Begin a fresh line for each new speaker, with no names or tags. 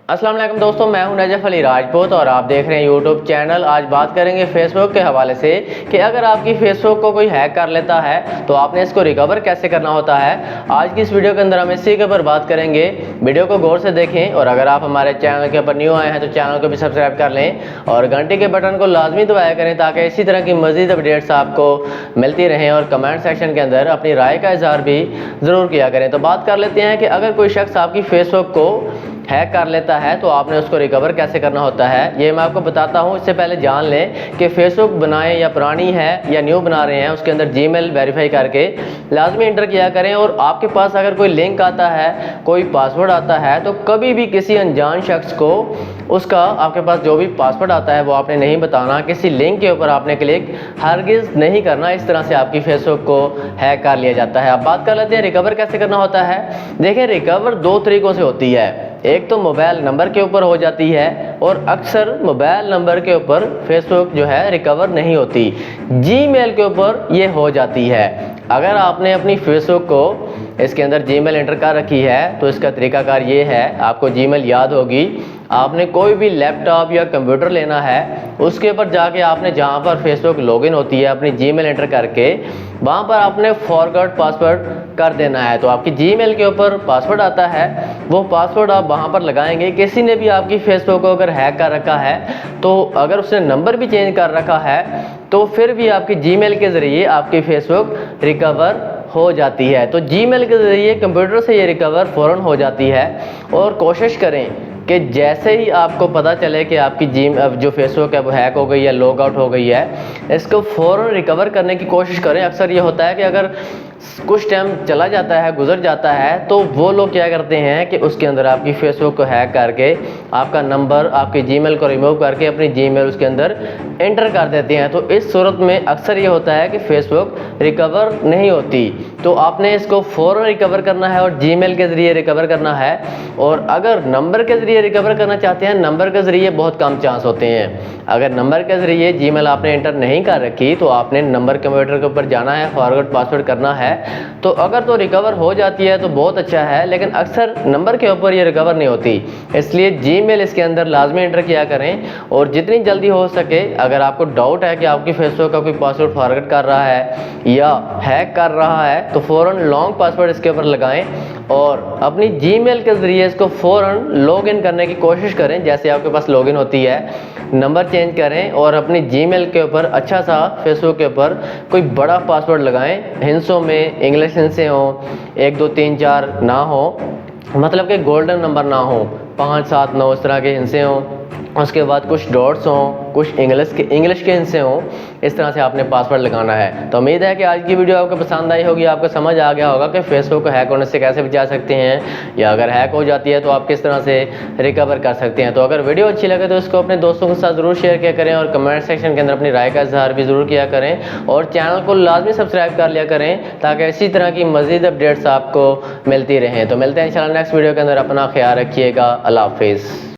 अस्सलाम वालेकुम दोस्तों, मैं हूं नजफ अली राजपूत और आप देख रहे हैं यूट्यूब चैनल। आज बात करेंगे फेसबुक के हवाले से कि अगर आपकी फेसबुक को कोई हैक कर लेता है तो आपने इसको रिकवर कैसे करना होता है। आज की इस वीडियो के अंदर हम इसी के ऊपर बात करेंगे। वीडियो को गौर से देखें और अगर आप हमारे चैनल के ऊपर न्यू आए हैं तो चैनल को भी सब्सक्राइब कर लें और घंटे के बटन को लाजमी दबाया करें ताकि इसी तरह की मज़ीद अपडेट्स आपको मिलती रहें। और कमेंट सेक्शन के अंदर अपनी राय का इजहार भी ज़रूर किया करें। तो बात कर लेते हैं कि अगर कोई शख्स आपकी फेसबुक को हैक कर लेता है तो आपने उसको रिकवर कैसे करना होता है, ये मैं आपको बताता हूँ। इससे पहले जान लें कि फेसबुक बनाएं या पुरानी है या न्यू बना रहे हैं, उसके अंदर जीमेल वेरीफाई करके लाजमी इंटर किया करें। और आपके पास अगर कोई लिंक आता है, कोई पासवर्ड आता है, तो कभी भी किसी अनजान शख्स को उसका आपके पास जो भी पासवर्ड आता है वो आपने नहीं बताना। किसी लिंक के ऊपर आपने क्लिक हरगिज़ नहीं करना। इस तरह से आपकी फेसबुक को हैक कर लिया जाता है। अब बात कर लेते हैं रिकवर कैसे करना होता है। देखें, रिकवर दो तरीक़ों से होती है। एक तो मोबाइल नंबर के ऊपर हो जाती है और अक्सर मोबाइल नंबर के ऊपर फेसबुक जो है रिकवर नहीं होती, जीमेल के ऊपर ये हो जाती है। अगर आपने अपनी फेसबुक को इसके अंदर जीमेल एंटर कर रखी है तो इसका तरीकाकार ये है, आपको जीमेल याद होगी। आपने कोई भी लैपटॉप या कंप्यूटर लेना है, उसके ऊपर जाके आपने जहाँ पर फेसबुक लॉगिन होती है अपनी जीमेल एंटर करके वहाँ पर आपने फॉरगॉट पासवर्ड कर देना है। तो आपकी जीमेल के ऊपर पासवर्ड आता है, वो पासवर्ड आप वहाँ पर लगाएंगे। किसी ने भी आपकी फेसबुक को अगर हैक कर रखा है तो अगर उसने नंबर भी चेंज कर रखा है तो फिर भी आपकी जीमेल के ज़रिए आपकी फेसबुक रिकवर हो जाती है। तो जीमेल के ज़रिए कंप्यूटर से ये रिकवर फ़ौरन हो जाती है। और कोशिश करें कि जैसे ही आपको पता चले कि आपकी जो फेसबुक है वो हैक हो गई है, लॉग आउट हो गई है, इसको फ़ौरन रिकवर करने की कोशिश करें। अक्सर ये होता है कि अगर कुछ टाइम चला जाता है, गुजर जाता है, तो वो लोग क्या करते हैं कि उसके अंदर आपकी फेसबुक को हैक करके आपका नंबर, आपकी जीमेल को रिमूव करके अपनी जीमेल उसके अंदर एंटर कर देते हैं। तो इस सूरत में अक्सर ये होता है कि फेसबुक रिकवर नहीं होती। तो आपने इसको फ़ौरन रिकवर करना है और जीमेल के ज़रिए रिकवर करना है। और अगर नंबर के ज़रिए रिकवर करना चाहते हैं, नंबर के ज़रिए बहुत कम चांस होते हैं। अगर नंबर के ज़रिए जीमेल आपने एंटर नहीं कर रखी तो आपने नंबर कंप्यूटर के ऊपर जाना है, फॉरवर्ड पासवर्ड करना है। तो अगर तो रिकवर हो जाती है तो बहुत अच्छा है, लेकिन अक्सर नंबर के ऊपर ये रिकवर नहीं होती। इसलिए जीमेल इसके अंदर लाजमी एंटर किया करें और जितनी जल्दी हो सके, अगर आपको डाउट है कि आपकी फेसबुक का कोई पासवर्ड फॉरवर्ड कर रहा है या हैक कर रहा है तो फ़ौरन लॉन्ग पासवर्ड इसके ऊपर लगाएं और अपनी जीमेल के ज़रिए इसको फ़ौरन लॉगिन करने की कोशिश करें। जैसे आपके पास लॉगिन होती है, नंबर चेंज करें और अपनी जीमेल के ऊपर अच्छा सा फेसबुक के ऊपर कोई बड़ा पासवर्ड लगाएं। हिंसों में इंग्लिश हिंसे हों, 1 2 3 4 ना हो, मतलब कि गोल्डन नंबर ना हो, 5 7 9 इस तरह के हिंसे हों। उसके बाद कुछ डॉट्स हों, कुछ इंग्लिश के हिस्से हों। इस तरह से आपने पासवर्ड लगाना है। तो उम्मीद है कि आज की वीडियो आपको पसंद आई होगी, आपको समझ आ गया होगा कि फेसबुक को हैक होने से कैसे बचा सकते हैं, या अगर हैक हो जाती है तो आप किस तरह से रिकवर कर सकते हैं। तो अगर वीडियो अच्छी लगे तो इसको अपने दोस्तों के साथ ज़रूर शेयर किया करें और कमेंट सेक्शन के अंदर अपनी राय का इजहार भी ज़रूर किया करें और चैनल को लाजमी सब्सक्राइब कर लिया करें ताकि इसी तरह की मज़ीद अपडेट्स आपको मिलती रहें। तो मिलते हैं इंशाल्लाह नेक्स्ट वीडियो के अंदर। अपना ख्याल रखिएगा। अल्लाह हाफिज़।